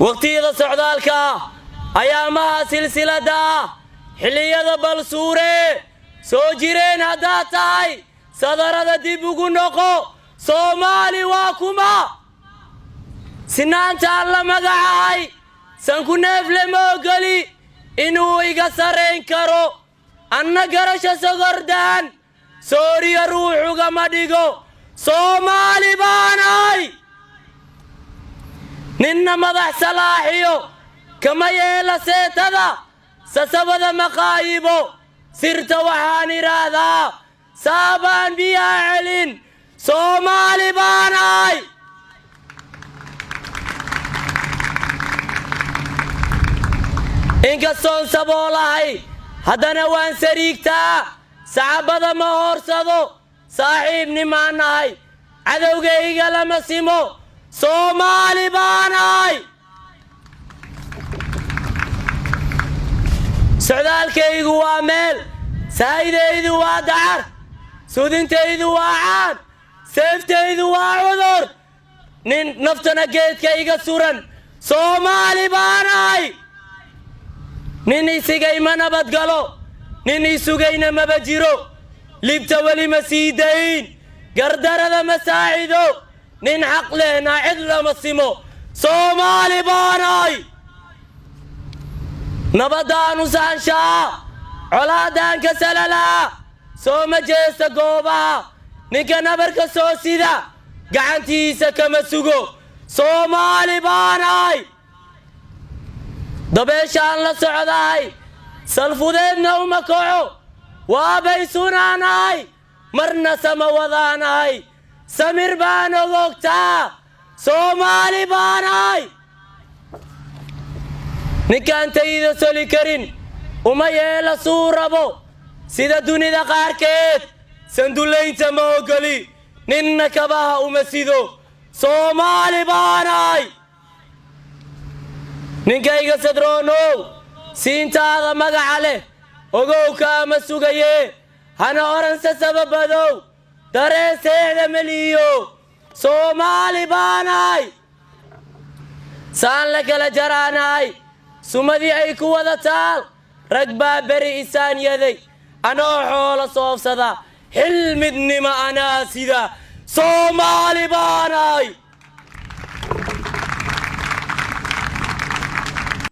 waqtiyada socdaalka ayaamaha silsilada xilliyada balsuure soo jireen haddaad tahay sadarada dib ugu noqo Soomaali waa kuma sinaanta alla magacay sanku neefle moogeli inuu iga sareen karo anna garasha sogordaan sooriya ruuxuga ma dhigo Soomaali baanay ninna madax salaaxiyo kama yeela seetada sasabada maqaayibo sirta waxaan iraahdaa saabaan biyaa celin Soomaali baanay inkastoon saboolahay haddana waan sariigtaa sacabada ma hoorsado saaxiibnimaan nahay cadowgayga lama simo Soomaali baanay socdaalkaygu waa meel saa'idaydu waa dacar sudintaydu waa caan seeftaydu waa cudur nin naftana geedka iga suran Soomaali baanay nin isigay ma nabadgalo nin isugayna maba jiro libta weli ma sii dayn gardarada ma saacido nin xaq lehna cid lama simo Soomaali baanay nabadaanu saanshaa colaadaan ka salalaa soo ma jeesta goobaha ninka nabarka soo sida gacantiisa kama sugo Soomaali baanay dabeeshaan la socdaay salfudeedna uma kaco waabay sunaanahay marna sama wadaanahay samir baan ogogtaa Soomaali baanay ninkaan tayda soli karin uma yeela suu rabo sida dunida qaarkeed sandulaynta ma ogoli ninna kabaha uma sido Soomaali baanay ninkayga sadroonow siintaada magaca leh ogow kaama sugaye hana oransa sababadow dareeseeda meliyo Soomaali baanay saan la kala jaraanay sumadii ay ku wada taal rag baa beri isaan yaday anoo xoolo soofsada xil midnima anaa sida Soomaali baanay